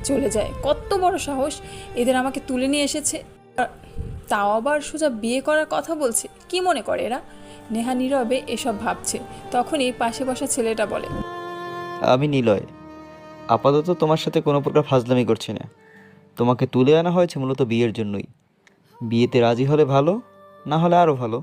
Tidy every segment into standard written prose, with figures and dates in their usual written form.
চলে যায়। কত বড় সাহস এদের আমাকে তুলে নিয়ে এসেছে, তাও আবার সোজা বিয়ে করার কথা বলছে। কি মনে করে এরা? নেহা নীরবে এসব ভাবছে। তখনই পাশে বসা ছেলেটা বলে, আমি নিলয়। আপাতত তোমার সাথে কোনো প্রকার ফাজলামি করছি না। তোমাকে তুলে আনা হয়েছে মূলত বিয়ের জন্যই। বিয়েতে রাজি হলে ভালো, না হলে আরও ভালো।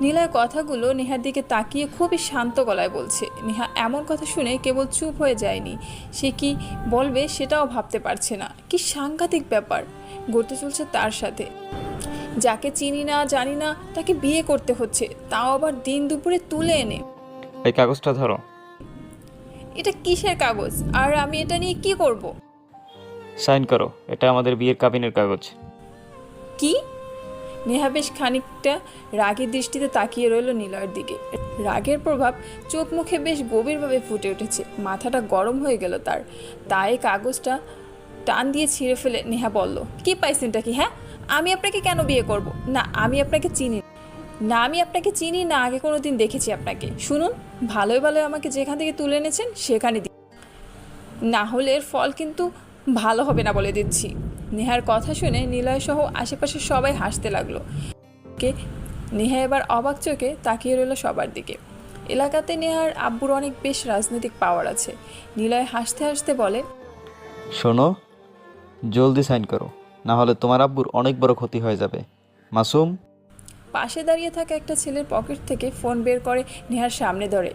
নীলয় কথাগুলো নেহার দিকে তাকিয়ে খুবই শান্ত গলায় বলছে। নেহা এমন কথা শুনে কেবল চুপ হয়ে যায়নি, সে কি বলবে সেটাও ভাবতে পারছে না। কি সাংঘাতিক ব্যাপার ঘটতে চলছে তার সাথে। যাকে চিনি না জানি না তাকে বিয়ে করতে হচ্ছে, তাও আবার দিন দুপুরে তুলে এনে। এই কাগজটা ধরো। এটা কিসের কাগজ? আর আমি এটা নিয়ে কি করব? সাইন করো, এটা আমাদের বিয়ের কাবিনের কাগজ। কি? নেহা বেশ খানিকটা রাগের দৃষ্টিতে তাকিয়ে রইল নিলয়ের দিকে। রাগের প্রভাব চোখ মুখে বেশ গভীরভাবে ফুটে উঠেছে। মাথাটা গরম হয়ে গেল তার। তাই কাগজটা টান দিয়ে ছিঁড়ে ফেলে নেহা বলল, কি পাইছেনটা কি? হ্যাঁ, আমি আপনাকে কেন বিয়ে করব? না, আমি আপনাকে চিনি না। আমি আপনাকে চিনি না, আগে কোনো দিন দেখেছি আপনাকে। শুনুন, ভালোই ভালোই আমাকে যেখান থেকে তুলে এনেছেন সেখানে দিন, না হলে এর ফল কিন্তু ভালো হবে না বলে দিচ্ছি। নেহার কথা শুনে নিলয় সহ আশেপাশে সবাই হাসতে লাগলো। কে নেহা এবার অবাক চোখে তাকিয়ে রইল সবার দিকে। এলাকাতে নেহার আব্বুর অনেক বেশ রাজনৈতিক পাওয়ার আছে। নিলয় হাসতে হাসতে বলে, শোনো, জলদি সাইন করো, না হলে তোমার আব্বুর অনেক বড় ক্ষতি হয়ে যাবে। মাসুম। পাশে দাঁড়িয়ে থাকা একটা ছেলের পকেট থেকে ফোন বের করে নেহার সামনে ধরে।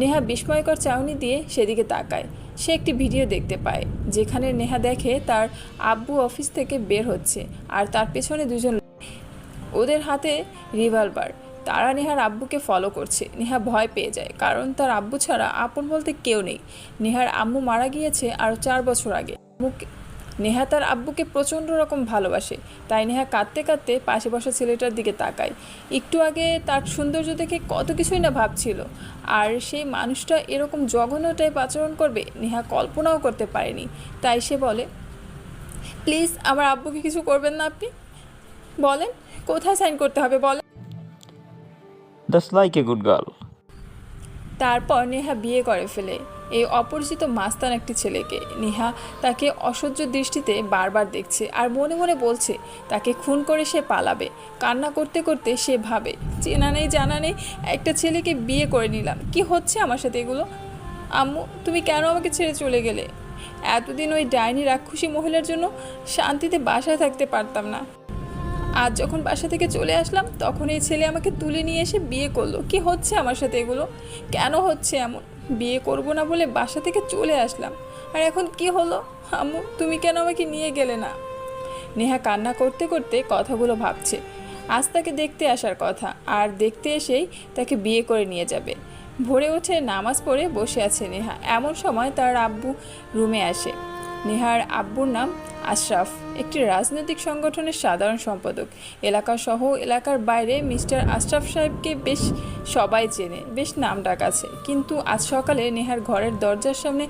নেহা বিস্ময়কর চাউনি দিয়ে সেদিকে তাকায়। সে একটি ভিডিও দেখতে পায়, যেখানে নেহা দেখে তার আব্বু অফিস থেকে বের হচ্ছে, আর তার পেছনে দুজন, ওদের হাতে রিভলভার। তারা নেহার আব্বুকে ফলো করছে। নেহা ভয় পেয়ে যায়, কারণ তার আব্বু ছাড়া আপন বলতে কেউ নেই। নেহার আম্মু মারা গিয়েছে আরও 4 বছর আগে। নেহা তার আব্বুকে প্রচণ্ড রকম ভালোবাসে। তাই নেহা কাঁদতে কাঁদতে পাশে বসা ছেলেটার দিকে তাকায়। একটু আগে তার সৌন্দর্য দেখে কত কিছুই না ভাবছিল, আর সেই মানুষটা এরকম জঘন্য টাইপ আচরণ করবে নেহা কল্পনাও করতে পারেনি। তাই সে বলে, প্লিজ আমার আব্বুকে কিছু করবেন না আপনি। বলেন কোথায় সাইন করতে হবে বলেন। That's like a good girl. তারপর নেহা বিয়ে করে ফেলে এই অপরিচিত মাস্তান একটি ছেলেকে। নেহা তাকে অসহ্য দৃষ্টিতে বারবার দেখছে, আর মনে মনে বলছে তাকে খুন করে সে পালাবে। কান্না করতে করতে সে ভাবে, চেনা নেই জানা নেই একটা ছেলেকে বিয়ে করে নিলাম, কি হচ্ছে আমার সাথে এগুলো? আম্মু, তুমি কেন আমাকে ছেড়ে চলে গেলে? এতদিন ওই ডাইনি রাক্ষসী মহিলার জন্য শান্তিতে বাসায় থাকতে পারতাম না। আজ যখন বাসা থেকে চলে আসলাম, তখন এই ছেলে আমাকে তুলে নিয়ে এসে বিয়ে করলো। কি হচ্ছে আমার সাথে এগুলো? কেন হচ্ছে এমন? বিয়ে করব না বলে বাসা থেকে চলে আসলাম, আর এখন কি হলো? আম্মু, তুমি কেন আমাকে নিয়ে গেলে না? নেহা কান্না করতে করতে কথাগুলো ভাবছে। আজ তাকে দেখতে আসার কথা, আর দেখতে এসেই তাকে বিয়ে করে নিয়ে যাবে। ভোরে উঠে নামাজ পড়ে বসে আছে নেহা। এমন সময় তার আব্বু রুমে আসে। নেহার আব্বুর নাম আশরাফ, একটি রাজনৈতিক সংগঠনের সাধারণ সম্পাদক। এলাকা সহ এলাকার বাইরে মিস্টার আশরাফ সাহেবকে বেশ সবাই চেনে, বেশ নামডাক আছে। কিন্তু আজ সকালে নেহার ঘরের দরজার সামনে